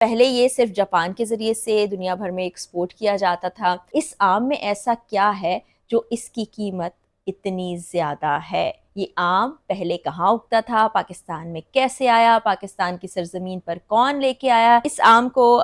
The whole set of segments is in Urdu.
پہلے یہ صرف جاپان کے ذریعے سے دنیا بھر میں ایکسپورٹ کیا جاتا تھا۔ اس آم میں ایسا کیا ہے جو اس کی قیمت اتنی زیادہ ہے؟ یہ آم پہلے کہاں اگتا تھا، پاکستان میں کیسے آیا، پاکستان کی سرزمین پر کون لے کے آیا؟ اس آم کو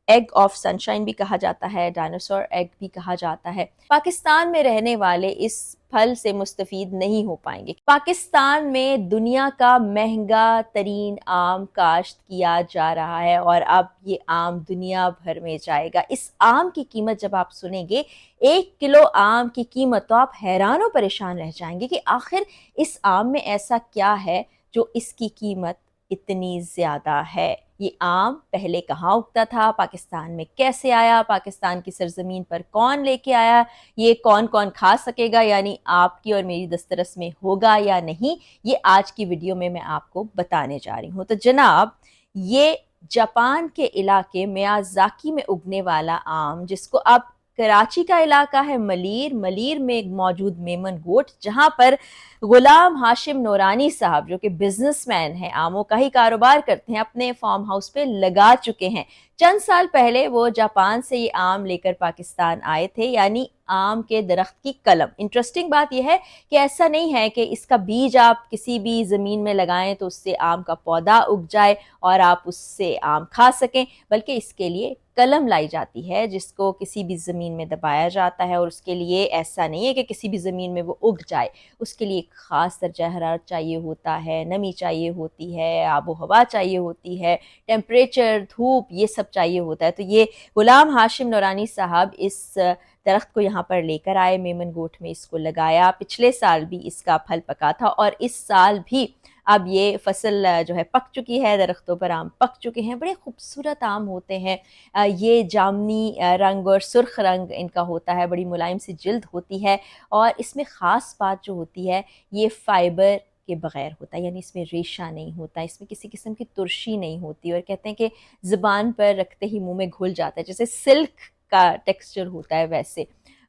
ایگ آف سنشائن بھی کہا جاتا ہے، ڈائناسور ایگ بھی کہا جاتا ہے۔ پاکستان میں رہنے والے اس پھل سے مستفید نہیں ہو پائیں گے۔ پاکستان میں دنیا کا مہنگا ترین آم کاشت کیا جا رہا ہے اور اب یہ آم دنیا بھر میں جائے گا۔ اس آم کی قیمت جب آپ سنیں گے، 1 کلو آم کی قیمت، تو آپ حیران و پریشان رہ جائیں گے کہ آخر اس آم میں ایسا کیا ہے جو اس کی قیمت اتنی زیادہ ہے۔ یہ آم پہلے کہاں اگتا تھا، پاکستان میں کیسے آیا، پاکستان کی سرزمین پر کون لے کے آیا، یہ کون کون کھا سکے گا، یعنی آپ کی اور میری دسترس میں ہوگا یا نہیں، یہ آج کی ویڈیو میں آپ کو بتانے جا رہی ہوں۔ تو جناب، یہ جاپان کے علاقے میازاکی میں اگنے والا آم، جس کو اب کراچی کا علاقہ ہے ملیر میں موجود میمن گوٹ، جہاں پر غلام ہاشم نورانی صاحب، جو کہ بزنس مین ہیں، آموں کا ہی کاروبار کرتے ہیں، اپنے فارم ہاؤس پہ لگا چکے ہیں۔ چند سال پہلے وہ جاپان سے یہ آم لے کر پاکستان آئے تھے، یعنی آم کے درخت کی کلم۔ انٹرسٹنگ بات یہ ہے کہ ایسا نہیں ہے کہ اس کا بیج آپ کسی بھی زمین میں لگائیں تو اس سے آم کا پودا اگ جائے اور آپ اس سے آم کھا سکیں، بلکہ اس کے لیے کلم لائی جاتی ہے جس کو کسی بھی زمین میں دبایا جاتا ہے، اور اس کے لیے ایسا نہیں ہے کہ کسی بھی زمین میں وہ اگ جائے۔ اس کے لیے ایک خاص درجہ حرارت چاہیے ہوتا ہے، نمی چاہیے ہوتی ہے، آب و ہوا چاہیے ہوتی ہے، ٹیمپریچر، دھوپ، یہ سب چاہیے ہوتا ہے۔ تو یہ غلام ہاشم نورانی صاحب اس درخت کو یہاں پر لے کر آئے، میمن گوٹ میں اس کو لگایا۔ پچھلے سال بھی اس کا پھل پکا تھا اور اس سال بھی اب یہ فصل جو ہے پک چکی ہے، درختوں پر آم پک چکے ہیں۔ بڑے خوبصورت آم ہوتے ہیں، یہ جامنی رنگ اور سرخ رنگ ان کا ہوتا ہے، بڑی ملائم سی جلد ہوتی ہے، اور اس میں خاص بات جو ہوتی ہے، یہ فائبر کے بغیر ہوتا ہے، یعنی اس میں ریشہ نہیں ہوتا، اس میں کسی قسم کی ترشی نہیں ہوتی، اور کہتے ہیں کہ زبان پر رکھتے ہی منہ میں گھل جاتا ہے، جیسے سلک کا ٹیکسچر ہوتا ہے ویسے۔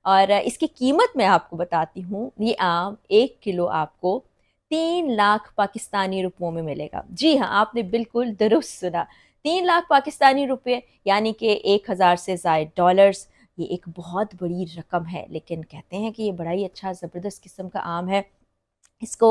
اور اس کی قیمت میں آپ کو بتاتی ہوں، یہ آم 1 کلو آپ کو 3 لاکھ پاکستانی روپوں میں ملے گا۔ جی ہاں، آپ نے بالکل درست سنا، 3 لاکھ پاکستانی روپے، یعنی کہ 1,000 سے زائد ڈالرز۔ یہ ایک بہت بڑی رقم ہے، لیکن کہتے ہیں کہ یہ بڑا ہی اچھا زبردست قسم کا آم ہے۔ اس کو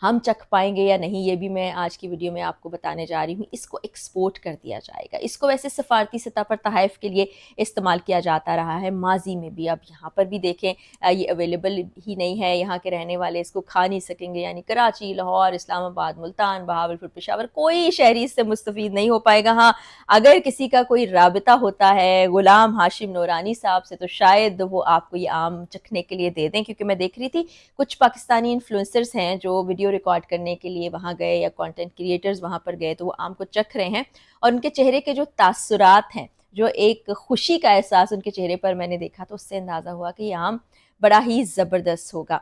ہم چکھ پائیں گے یا نہیں، یہ بھی میں آج کی ویڈیو میں آپ کو بتانے جا رہی ہوں۔ اس کو ایکسپورٹ کر دیا جائے گا، اس کو ویسے سفارتی سطح پر تحائف کے لیے استعمال کیا جاتا رہا ہے ماضی میں بھی۔ اب یہاں پر بھی دیکھیں، یہ اویلیبل ہی نہیں ہے، یہاں کے رہنے والے اس کو کھا نہیں سکیں گے، یعنی کراچی، لاہور، اسلام آباد، ملتان، بہاولپور، پشاور، کوئی شہری اس سے مستفید نہیں ہو پائے گا۔ ہاں، اگر کسی کا کوئی رابطہ ہوتا ہے غلام ہاشم نورانی صاحب سے، تو شاید وہ آپ کو یہ آم چکھنے کے لیے دے دیں، کیونکہ میں دیکھ رہی تھی کچھ پاکستانی انفلوئنسرز ہیں جو ویڈیو ریکارڈ کرنے کے لیے وہاں گئے، یا کانٹینٹ کریٹرز وہاں پر گئے، تو وہ آم کو چکھ رہے ہیں، اور ان کے چہرے کے جو تاثرات ہیں، جو ایک خوشی کا احساس ان کے چہرے پر میں نے دیکھا، تو اس سے اندازہ ہوا کہ یہ آم بڑا ہی زبردست ہوگا۔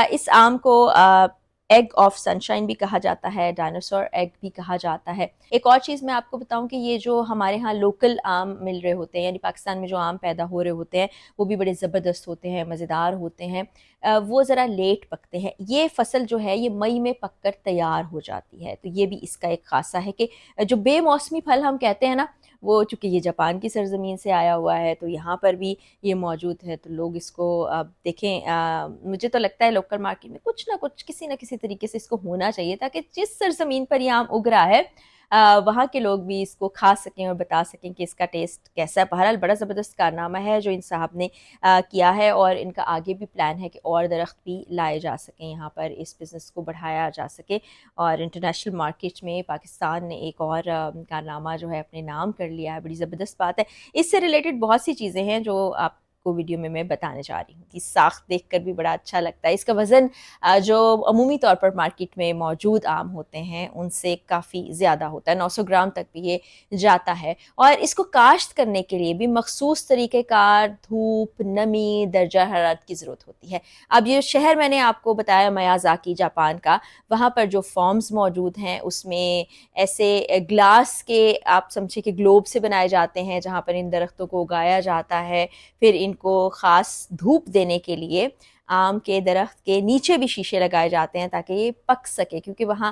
اس آم کو ایگ آف سنشائن بھی کہا جاتا ہے، ڈائناسور ایگ بھی کہا جاتا ہے۔ ایک اور چیز میں آپ کو بتاؤں کہ یہ جو ہمارے ہاں لوکل آم مل رہے ہوتے ہیں، یعنی پاکستان میں جو آم پیدا ہو رہے ہوتے ہیں، وہ بھی بڑے زبردست ہوتے ہیں، مزیدار ہوتے ہیں، وہ ذرا لیٹ پکتے ہیں۔ یہ فصل جو ہے، یہ مئی میں پک کر تیار ہو جاتی ہے، تو یہ بھی اس کا ایک خاصہ ہے کہ جو بے موسمی پھل ہم کہتے ہیں نا، وہ چونکہ یہ جاپان کی سرزمین سے آیا ہوا ہے، تو یہاں پر بھی یہ موجود ہے، تو لوگ اس کو دیکھیں، مجھے تو لگتا ہے لوکل مارکیٹ میں کچھ نہ کچھ، کسی نہ کسی طریقے سے اس کو ہونا چاہیے، تاکہ جس سرزمین پر یہ آم اگ رہا ہے، وہاں کے لوگ بھی اس کو کھا سکیں اور بتا سکیں کہ اس کا ٹیسٹ کیسا ہے۔ بہرحال بڑا زبردست کارنامہ ہے جو ان صاحب نے کیا ہے، اور ان کا آگے بھی پلان ہے کہ اور درخت بھی لائے جا سکیں یہاں پر، اس بزنس کو بڑھایا جا سکے، اور انٹرنیشنل مارکیٹ میں پاکستان نے ایک اور کارنامہ جو ہے اپنے نام کر لیا ہے۔ بڑی زبردست بات ہے۔ اس سے ریلیٹڈ بہت سی چیزیں ہیں جو آپ کو ویڈیو میں بتانے جا رہی ہوں، کہ ساخت دیکھ کر بھی بڑا اچھا لگتا ہے۔ اس کا وزن جو عمومی طور پر مارکیٹ میں موجود آم ہوتے ہیں ان سے کافی زیادہ ہوتا ہے، 900 گرام تک بھی یہ جاتا ہے، اور اس کو کاشت کرنے کے لیے بھی مخصوص طریقہ کار، دھوپ، نمی، درجہ حرارت کی ضرورت ہوتی ہے۔ اب یہ شہر میں نے آپ کو بتایا میازاکی جاپان کا، وہاں پر جو فارمز موجود ہیں اس میں ایسے گلاس کے، آپ سمجھے کہ گلوب سے بنائے جاتے ہیں، جہاں پر ان درختوں کو اگایا جاتا ہے، پھر ان کو خاص دھوپ دینے کے لیے آم کے درخت کے نیچے بھی شیشے لگائے جاتے ہیں تاکہ یہ پک سکے، کیونکہ وہاں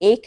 1